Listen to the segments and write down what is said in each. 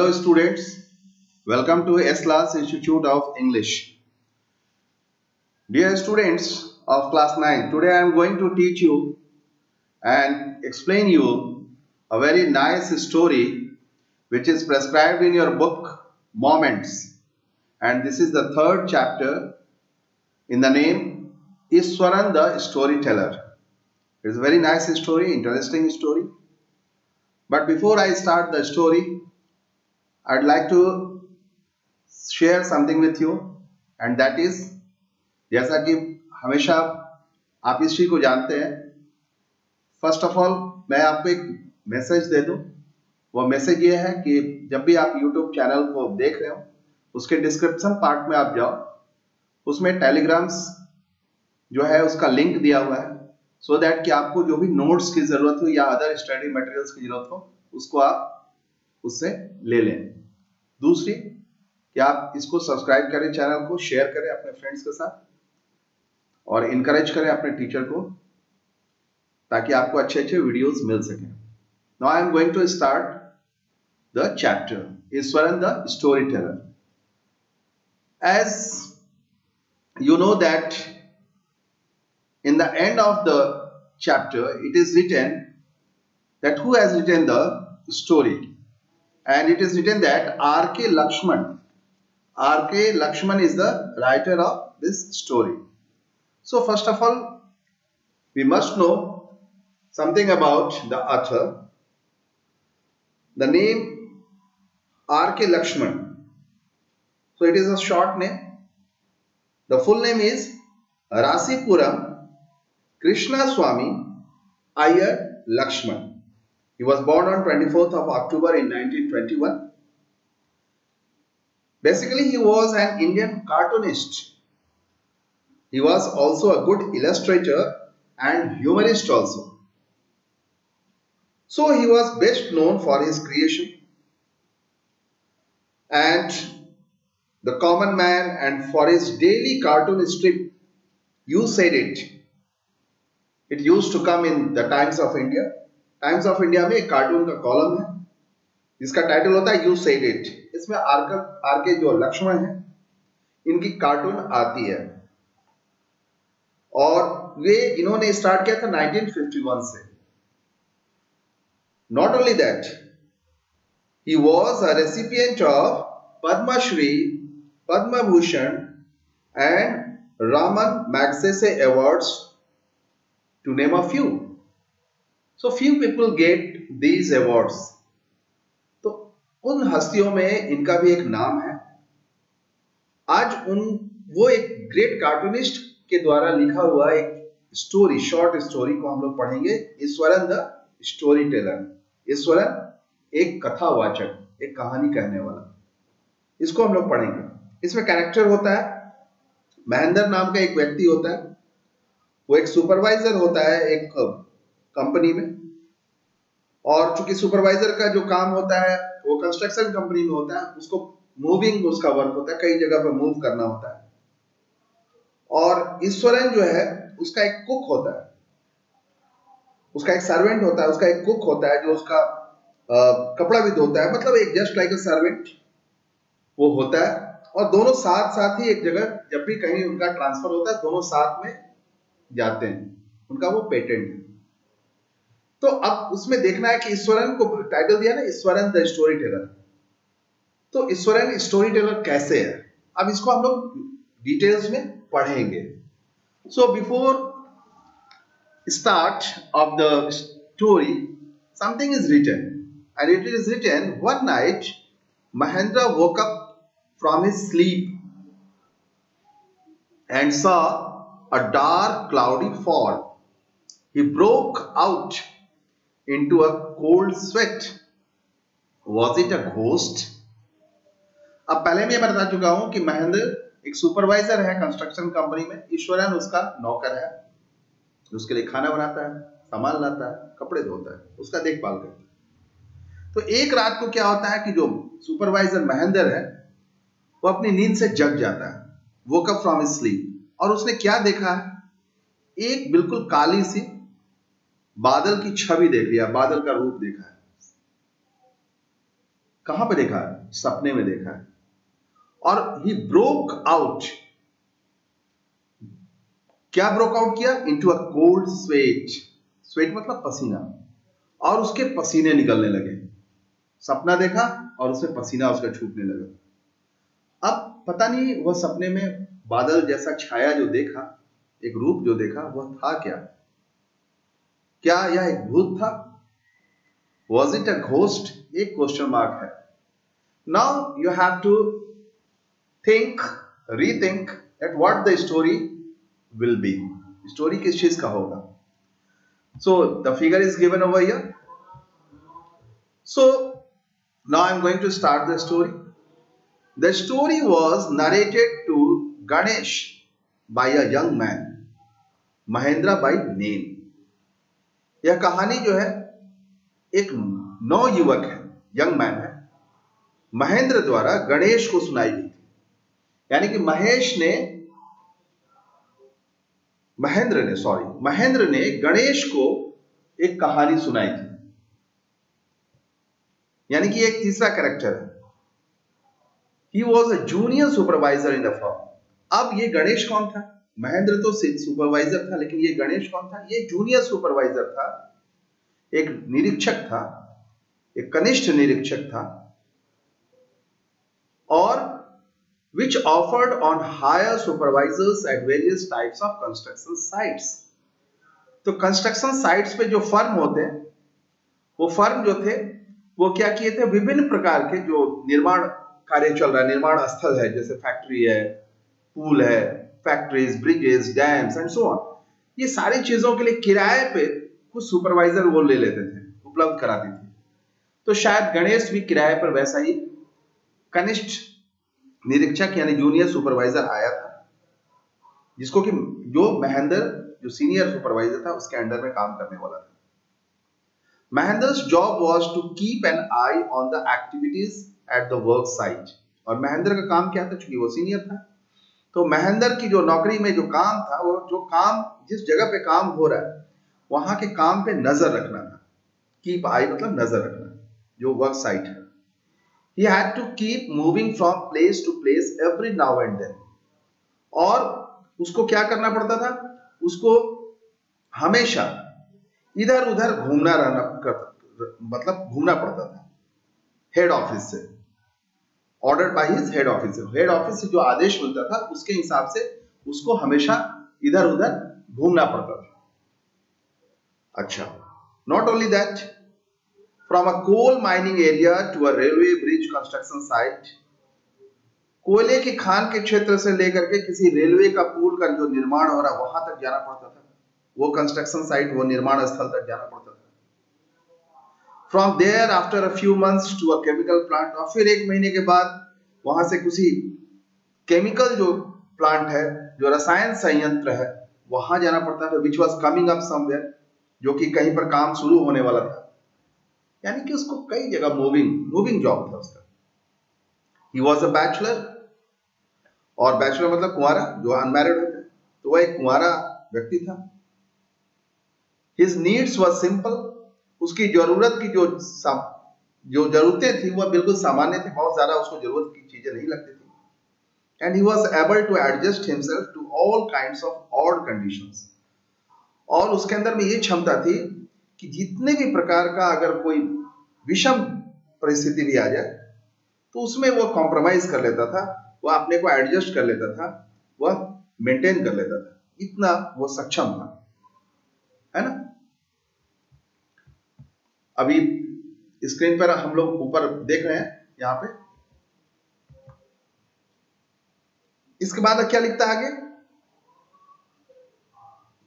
Hello students, welcome to S-Class Institute of English. Dear students of class 9, today I am going to teach you and explain you a very nice story which is prescribed in your book Moments, and this is the third chapter in the name Iswaran the Storyteller. It is a very nice story, interesting story. But before I start the story, I'd like to share something with you, and that is, जैसा कि हमेशा आप इस चीज को जानते हैं, first of all मैं आपको एक मैसेज दे दूं। वो मैसेज ये है कि जब भी आप यूट्यूब चैनल को देख रहे हो, उसके डिस्क्रिप्शन पार्ट में आप जाओ, उसमें टेलीग्राम्स जो है उसका लिंक दिया हुआ है, सो दैट कि आपको जो भी नोट्स की जरूरत हो या अदर स्टडी मटेरियल्स की जरूरत हो, उसको आप उससे ले लें। दूसरी कि आप इसको सब्सक्राइब करें, चैनल को शेयर करें अपने फ्रेंड्स के साथ और इनकरेज करें अपने टीचर को, ताकि आपको अच्छे अच्छे वीडियोस मिल सकें। Now I am going to start the chapter Iswaran the story teller. As you know that in the end of the chapter it is written that who has written the story, and it is written that R.K. Lakshman is the writer of this story. So first of all, we must know something about the author. The name R.K. Lakshman, so it is a short name. The full name is Rasipuram Krishnaswamy Iyer Lakshman. He was born on 24th of October in 1921. Basically, he was an Indian cartoonist. He was also a good illustrator and humorist also. So he was best known for his creation and The Common Man, and for his daily cartoon strip You Said It. It used to come in the Times of India. Times of India में एक cartoon का column है जिसका title होता है you said it. इसमें are के जो लक्ष्मण है, इनकी कार्टून आती है और वे इन्होंने स्टार्ट किया था 1951 से। Not only that, he was a recipient of Padma Shri, Padma Bhushan and Raman Magsaysay awards, to name a few. So few people get these awards. तो उन हस्तियों में इनका भी एक नाम है। आज वो एक ग्रेट कार्टूनिस्ट के द्वारा लिखा हुआ एक स्टोरी, शॉर्ट स्टोरी को हम लोग पढ़ेंगे, Eswaran the story Taylor. Eswaran एक कथावाचक, एक कहानी कहने वाला, इसको हम लोग पढ़ेंगे। इसमें कैरेक्टर होता है, महेंद्र नाम का एक व्यक्ति होता है, वो एक सुपरवाइजर होता है एक कंपनी में, और चूंकि सुपरवाइजर का जो काम होता है वो कंस्ट्रक्शन कंपनी में होता है, उसको मूविंग उसका वर्क होता है, कई जगह पर मूव करना होता है। और ईश्वरन जो है उसका एक कुक होता है, उसका एक सर्वेंट होता है, उसका एक कुक होता है जो उसका कपड़ा भी धोता है, मतलब एक जस्ट लाइक अ सर्वेंट वो होता है। और दोनों साथ साथ ही एक जगह जब भी कहीं उनका ट्रांसफर होता है, दोनों साथ में जाते हैं, उनका वो पेटेंट है। तो अब उसमें देखना है कि ईश्वरन को टाइटल दिया ना ईश्वरन द स्टोरी टेलर, तो ईश्वरन स्टोरी टेलर कैसे है, अब इसको हम लोग डिटेल्स में पढ़ेंगे। So before start of the story, something is written, and it is written, one night Mahendra woke up from his sleep and saw a dark cloudy fall. He broke out into a cold sweat. Was it a ghost? अब पहले मैं बता चुका हूं कि महेंद्र एक supervisor है construction company में, ईश्वरन उसका नौकर है, उसके लिए खाना बनाता है, सामान लाता है, कपड़े धोता है, उसका देखभाल करता है। तो एक रात को क्या होता है कि जो सुपरवाइजर महेंद्र है वो अपनी नींद से जग जाता है, woke up from his sleep, और उसने क्या देखा है, एक बिल्कुल काली सी बादल की छवि देख लिया, बादल का रूप देखा है। कहां पे देखा है? सपने में देखा है। और ही ब्रोक आउट, क्या ब्रोक आउट किया? Into a cold sweat, sweat मतलब पसीना, और उसके पसीने निकलने लगे। सपना देखा और उसमें पसीना उसका छूटने लगा। अब पता नहीं वह सपने में बादल जैसा छाया जो देखा, एक रूप जो देखा, वह था क्या? क्या यह एक भूत था? Was it a ghost? एक क्वेश्चन मार्क है। Now you have to think, rethink at what the story will be. Story किस चीज का होगा? So the figure is given over here. So now I'm going to start the story. The story was narrated to Ganesh by a young man, Mahendra by name. यह कहानी जो है एक नौ युवक है, यंग मैन है, महेंद्र द्वारा गणेश को सुनाई गई थी। यानी कि महेंद्र ने गणेश को एक कहानी सुनाई थी। यानी कि एक तीसरा कैरेक्टर है। He was a junior supervisor in the firm. अब ये गणेश कौन था? महेंद्र तो सुपरवाइजर था, लेकिन ये गणेश कौन था? ये जूनियर सुपरवाइजर था, एक निरीक्षक था, एक कनिष्ठ निरीक्षक था, और which offered on hire supervisors at various types of construction sites. तो कंस्ट्रक्शन साइट्स पे जो फर्म होते हैं, वो फर्म जो थे वो क्या किए थे? विभिन्न प्रकार के जो निर्माण कार्य चल रहा है, निर्माण स्थल है, जैसे फैक्ट्री है, पूल है, factories, bridges, dams and so on, ये सारी चीजों के लिए किराए पे कुछ सुपरवाइजर वो ले लेते थे, उपलब्ध कराती थी। तो शायद गणेश भी किराए पर वैसा ही कनिष्ठ निरीक्षक यानी जूनियर सुपरवाइजर आया था, जिसको कि जो महेंद्र जो सीनियर सुपरवाइजर था उसके अंडर में काम करने वाला था। Mahendra's job was to keep an eye on the activities at the work site. और महेंद्र का काम क्या था? चूंकि वो सीनियर था, तो महेंद्र की जो नौकरी में जो काम था, वो जो काम जिस जगह पे काम हो रहा है वहां के काम पे नजर रखना था। कीप आई मतलब नजर रखना, जो वर्क साइट है। He had to keep moving from place to place every now and then. और उसको क्या करना पड़ता था? उसको हमेशा इधर उधर घूमना मतलब घूमना पड़ता था हेड ऑफिस से, order by his head office. Head office से जो आदेश मिलता था उसके हिसाब से उसको हमेशा इधर उधर घूमना पड़ता था। अच्छा, not only that, from a coal mining area to a railway bridge construction site, कोयले की खान के क्षेत्र से लेकर के किसी रेलवे का पुल का जो निर्माण हो रहा वहां तक जाना पड़ता था, वो कंस्ट्रक्शन साइट, वो निर्माण स्थल तक जाना पड़ता था। From there, after a few months to a chemical plant, और फिर एक महीने के बाद वहां से किसी केमिकल जो प्लांट है, जो रसायन संयंत्र है, वहां जाना पड़ता था, which was coming up somewhere, जो कि कहीं पर काम शुरू होने वाला था। यानी कि उसको कई जगह मूविंग जॉब था उसका। He was a bachelor, और बैचलर मतलब कुंवारा, जो अनमैरिड होता है, तो वह एक कुंवारा व्यक्ति था। His needs were simple, उसकी जरूरत की जो जरूरतें थी वह बिल्कुल सामान्य थी, बहुत ज्यादा उसको जरूरत की चीजें नहीं लगती थी। And he was able to adjust himself to all kinds of odd conditions, और उसके अंदर में ये क्षमता थी कि जितने भी प्रकार का अगर कोई विषम परिस्थिति भी आ जाए तो उसमें वो कॉम्प्रोमाइज कर लेता था, वह अपने को एडजस्ट कर लेता था, वह मेंटेन कर लेता था, इतना वो सक्षम था, है ना। अभी स्क्रीन पर हम लोग ऊपर देख रहे हैं यहां पे। इसके बाद क्या लिखता है आगे?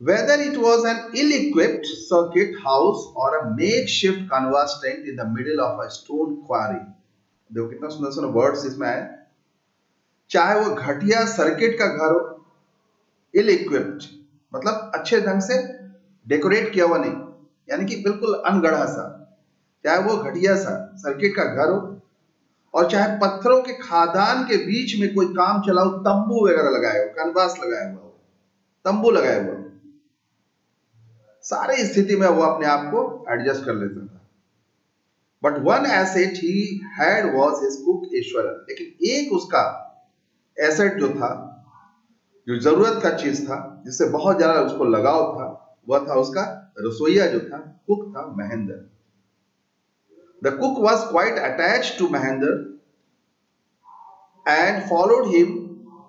Whether it was an ill-equipped circuit house or a makeshift canvas tent in the middle of a stone quarry, देखो कितना सुंदर सुंदर वर्ड्स इसमें आए। चाहे वो घटिया सर्किट का घर हो, इल इक्विप्ड मतलब अच्छे ढंग से डेकोरेट किया हुआ नहीं, यानी कि बिल्कुल अनगढ़ा सा, चाहे वो घटिया सा सर्किट का घर हो, और चाहे पत्थरों के खादान के बीच में कोई काम चला हो, तंबू वगैरह लगाया हो, कैनवास लगाया हुआ हो, तंबू लगाया हुआ हो, सारी स्थिति में वो अपने आप को एडजस्ट कर लेता था। But one asset he had was his cook Eswaran, लेकिन एक उसका एसेट जो था, जो जरूरत का चीज था, जिससे बहुत ज्यादा उसको लगाव था, वह था उसका रसोईया जो था, कुक था Mahendra. The cook was quite attach to Mahendra and followed him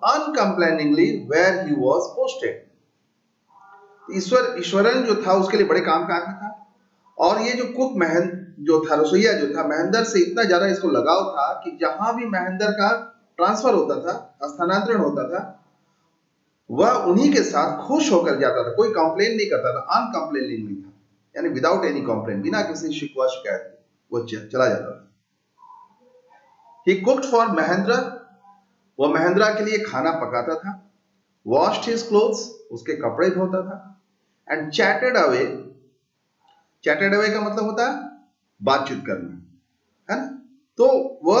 uncomplainingly where he was posted. Eswaran जो था उसके लिए बड़े काम का आदमी था, और ये जो कुक महेंद्र जो था, रसोईया जो था, महेंद्र से इतना ज्यादा इसको लगाव था कि जहां भी महेंद्र का ट्रांसफर होता था, स्थानांतरण होता था, वह उन्हीं के साथ खुश होकर जाता था, कोई कंप्लेन नहीं करता था, अनकंप्लेनिंगली था, यानी विदाउट एनी कंप्लेन, बिना किसी शिकवा शिकायत के वो चला जाता था। ही कुक्ड फॉर महेंद्र, वो महेंद्रा के लिए खाना पकाता था, वॉश्ड हिज क्लोथ्स, उसके कपड़े धोता था, एंड चैटेड अवे का मतलब होता है बातचीत करना, है ना। तो वह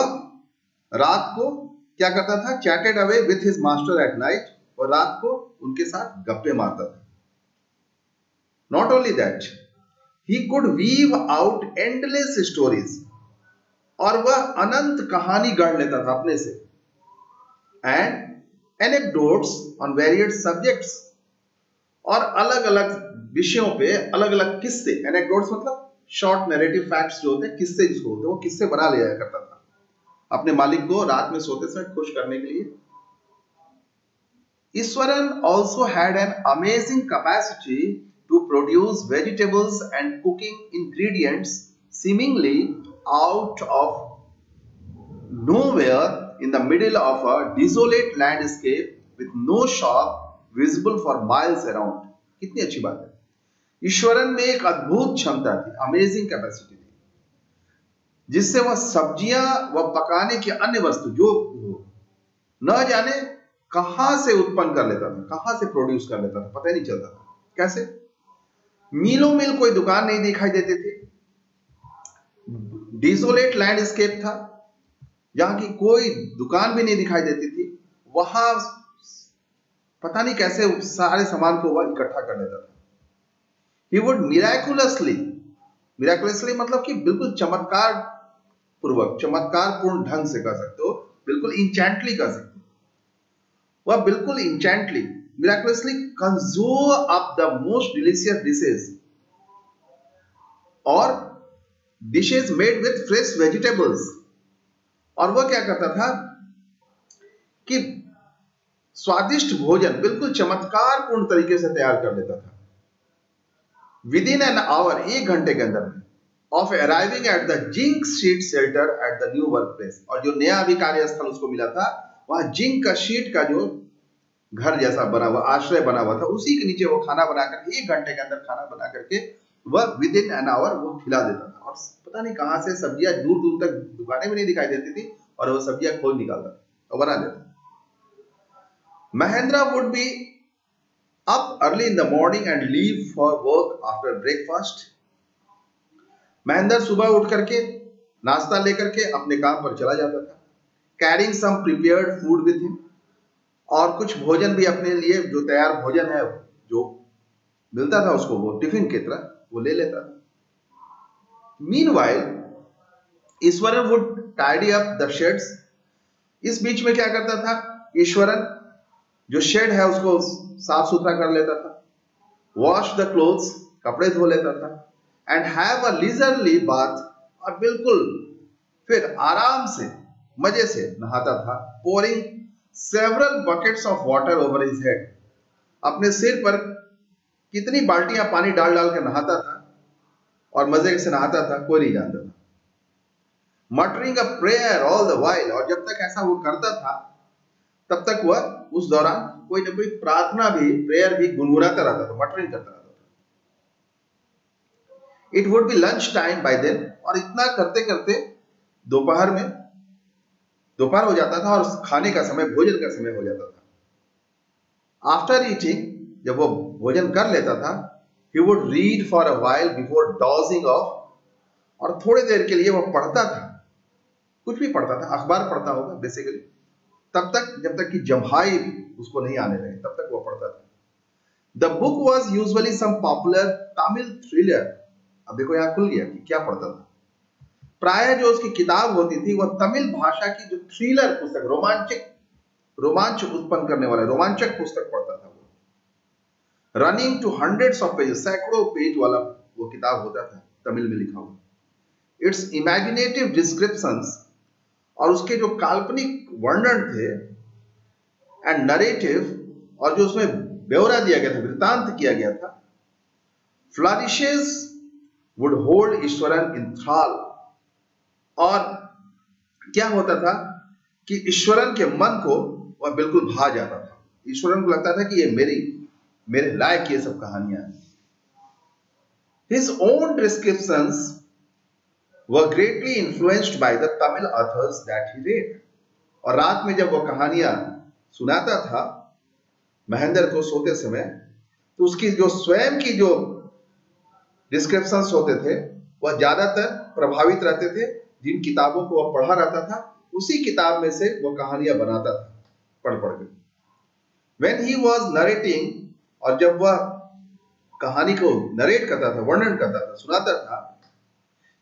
रात को क्या करता था, chatted away with his master at night, और रात को उनके साथ गप्पे मारता था। Not only that, he could weave out endless stories, और वह अनंत कहानी गढ़ लेता था अपने से, and anecdotes on various subjects, और अलग अलग विषयों पे अलग अलग किस्से, एनेक्डोट्स मतलब शॉर्ट नैरेटिव फैक्ट्स जो होते हैं, किस्से जिसको होते हैं, वो किस्से बना लिया करता था अपने मालिक को रात में सोते समय खुश करने के लिए। Iswaran also had an amazing capacity to produce vegetables and cooking ingredients seemingly out of nowhere in the middle of a desolate landscape with no shop visible for miles around. कितनी अच्छी बात है। ईश्वरन में एक अद्भुत क्षमता थी, अमेजिंग कैपेसिटी थी, जिससे वह सब्जियां व पकाने की अन्य वस्तु जो न जाने कहां से उत्पन्न कर लेता था, कहां से प्रोड्यूस कर लेता था, पता ही नहीं चलता था। कैसे? मीलों मील कोई दुकान नहीं दिखाई देती थी, डिसोलेट लैंडस्केप था, जहां की कोई दुकान भी नहीं दिखाई देती थी, वहां पता नहीं कैसे सारे सामान को वह इकट्ठा कर लेता था। ही वुड मिराकुलसली मतलब कि बिल्कुल चमत्कार पूर्वक, चमत्कार पूर्ण ढंग से कर सकते हो, बिल्कुल इंचेंटली कर सकते हो। वह बिल्कुल enchantingly, miraculously consume up the most delicious dishes, और dishes made with fresh vegetables. और वह क्या करता था कि स्वादिष्ट भोजन बिल्कुल चमत्कार पूर्ण तरीके से तैयार कर लेता था। विद इन एन आवर, 1 घंटे के अंदर में, of arriving at the zinc sheet shelter at the new work place, और जो नया अभी कार्यस्थल उसको मिला था, वहां जिंक का शीट का जो घर जैसा बना हुआ, आश्रय बना हुआ था, उसी के नीचे वो खाना बनाकर 1 घंटे के अंदर खाना बना करके वह विद इन एन आवर वो खिला देता था। और पता नहीं कहां से सब्जियां, दूर दूर तक दुकानें भी नहीं दिखाई देती थी, और वो सब्जियां खोज निकालता था और बना देता। Mahendra would be up early in the morning and leave for work after breakfast. Mahendra सुबह उठ करके नाश्ता लेकर के अपने काम पर चला जाता था, carrying some prepared food with him, और कुछ भोजन भी अपने लिए, जो तैयार भोजन है जो मिलता था उसको, वो टिफिन की तरह वो ले लेता था। Meanwhile Eswaran would tidy up the shades, इस बीच में क्या करता था ईश्वरन, जो शेड है उसको साफ सुथरा कर लेता था, वॉश द क्लोथ्स, कपड़े धो लेता था, and have a leisurely bath, और बिल्कुल फिर आराम से मजे से नहाता था, pouring several buckets of water over his head, अपने सिर पर कितनी बाल्टियां पानी डाल डाल कर नहाता था, और मजे से नहाता था, कोई नहीं जानता था। Muttering a prayer all the while, और जब तक ऐसा वो करता था तब तक वह उस दौरान कोई ना कोई प्रार्थना भी, प्रेयर भी गुनगुनाता रहता था, मटरिंग करता रहता था। It would be lunch time by then, और इतना करते करते दोपहर में, दोपहर हो जाता था और खाने का समय, भोजन का समय हो जाता था। आफ्टर ईटिंग, जब वो भोजन कर लेता था, he would read for a while before dodging of, और थोड़ी देर के लिए वो पढ़ता था, कुछ भी पढ़ता था, अखबार पढ़ता होगा बेसिकली, तब तक जब तक कि जम्हाई उसको नहीं आने लगे, तब तक वो पढ़ता था। The book was usually some popular Tamil thriller. अब देखो यहां खुल गया कि क्या पढ़ता था। प्राय जो उसकी किताब होती थी वह तमिल भाषा की जो थ्रिलर पुस्तक, रोमांच उत्पन्न करने वाला रोमांचक पुस्तक पढ़ता था वो। Running to hundreds of pages, सैकड़ों पेज वाला वो किताब होता था, तमिल में लिखा हुआ। इट्स इमेजिनेटिव डिस्क्रिप्शंस, और उसके जो काल्पनिक वर्णन थे, एंड नरेटिव, और जो उसमें ब्यौरा दिया गया था, वृत्तांत किया गया था, फ्लरिशेस वुड होल्ड ईश्वरन इन थ्राल। और क्या होता था कि ईश्वरन के मन को वह बिल्कुल भा जाता था। ईश्वरन को लगता था कि ये मेरे लायक ये सब कहानियां हैं। His own descriptions were greatly influenced by the Tamil authors that he read. और रात में जब वो कहानियां सुनाता था महेंद्र को सोते समय, तो उसकी जो स्वयं की जो डिस्क्रिप्शंस होते थे वह ज्यादातर प्रभावित रहते थे जिन किताबों को वह पढ़ा रहता था, उसी किताब में से वो कहानियां बनाता था पढ़ पढ़ के। When he was narrating, और जब वह कहानी को नरेट करता था, वर्णन करता था, सुनाता था,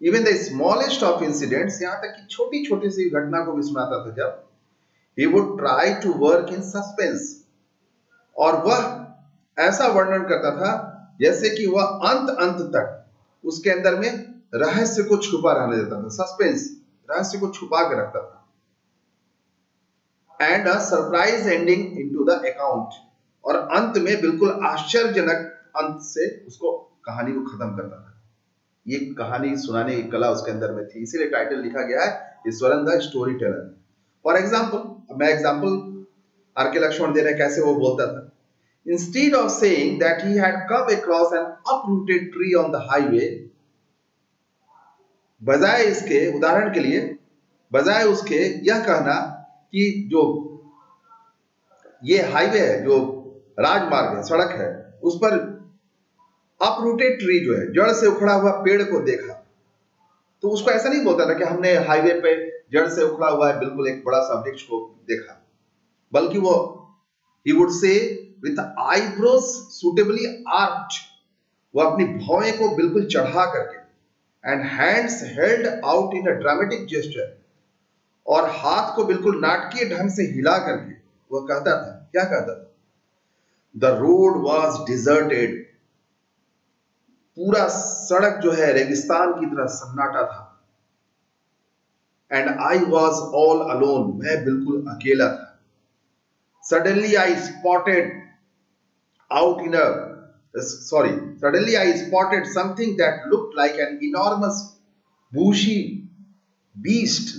even the smallest of incidents, यहां तक कि छोटी छोटी सी घटना को भी सुनाता था, जब he would try to work in suspense, और वह ऐसा वर्णन करता था जैसे कि वह अंत तक उसके अंदर में रहस्य को छुपा रहने देता था, सस्पेंस, रहस्य को छुपा के रखता था। And a surprise ending into the account, और अंत में बिल्कुल आश्चर्यजनक अंत से उसको कहानी को खत्म करता था। ये कहानी सुनाने की कला उसके अंदर में थी, इसीलिए टाइटल लिखा गया है Eswaran the story Taylor. For example, मैं एग्जाम्पल आर के लक्ष्मण दे रहे कैसे वो बोलता था। Instead of saying that he had come across an uprooted tree on the highway, बजाय इसके, उदाहरण के लिए, बजाय उसके यह कहना कि जो ये हाईवे है, जो राजमार्ग है, सड़क है, उस पर अपरूटेड ट्री जो है, जड़ से उखड़ा हुआ पेड़ को देखा, तो उसको ऐसा नहीं बोलता था कि हमने हाईवे पे जड़ से उखड़ा हुआ है बिल्कुल एक बड़ा सा वृक्ष को देखा, बल्कि वो he would say with eyebrows suitably arched, वो अपनी भौहें को बिल्कुल चढ़ा करके, and hands held out in a dramatic gesture, और हाथ को बिल्कुल नाटकीय ढंग से हिला करके वह कहता था, क्या कहता था? The road was deserted, पूरा सड़क जो है रेगिस्तान की तरह सन्नाटा था। And I was all alone, मैं बिल्कुल अकेला था। Suddenly I spotted something that looked like an enormous bushy beast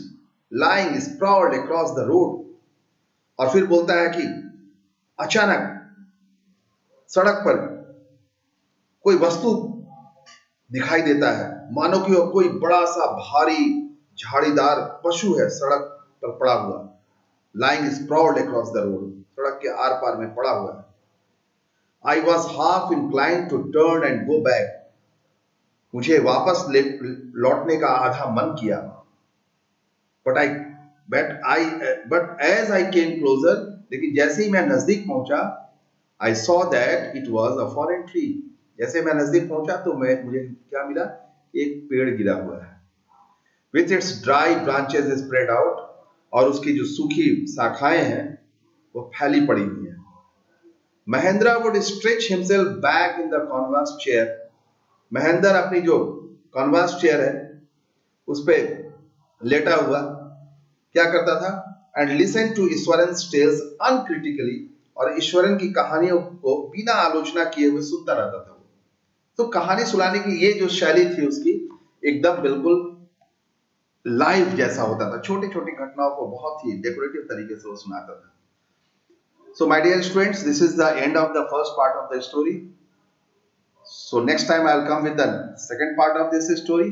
lying sprawled across the road. और फिर बोलता है कि अचानक सड़क पर कोई वस्तु दिखाई देता है, मानो कि वह कोई बड़ा सा भारी झाड़ीदार पशु है सड़क पर पड़ा हुआ, lying sprawled across the road, सड़क के आर पार में पड़ा हुआ है। I was half inclined to turn and go back, मुझे वापस लौटने का आधा मन किया, but as I came closer, लेकिन जैसे ही मैं नजदीक पहुंचा, I saw that it was a fallen tree, जैसे मैं नजदीक पहुंचा तो मुझे क्या मिला? एक पेड़ गिरा हुआ है, with its dry branches spread out, और उसकी जो सूखी शाखाएं हैं वो फैली पड़ी हुई हैं। Mahendra would stretch himself back in the canvas chair, Mahendra अपनी जो canvas chair है उस पे लेटा हुआ क्या करता था? and listen to Eswaran tales uncritically, और ईश्वरन की कहानियों को बिना आलोचना किए हुए सुनता रहता था। तो कहानी सुनाने की ये जो शैली थी उसकी एकदम बिल्कुल लाइव जैसा होता था, छोटी छोटी घटनाओं को बहुत ही डेकोरेटिव तरीके से वो सुनाता था। So my dear students, this is the end of the first part of the story. So next time I'll come with the second part of this story.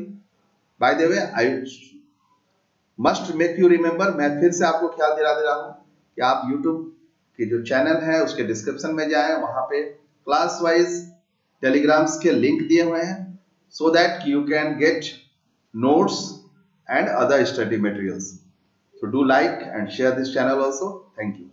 By the way, I must make you remember, मैं फिर से आपको ख्याल दिला दे रहा हूँ कि आप YouTube के जो चैनल है उसके डिस्क्रिप्शन में जाएं, वहां पे क्लास वाइज टेलीग्राम्स के लिंक दिए हुए हैं, so that you can get notes and other study materials. So do like and share this channel also. Thank you.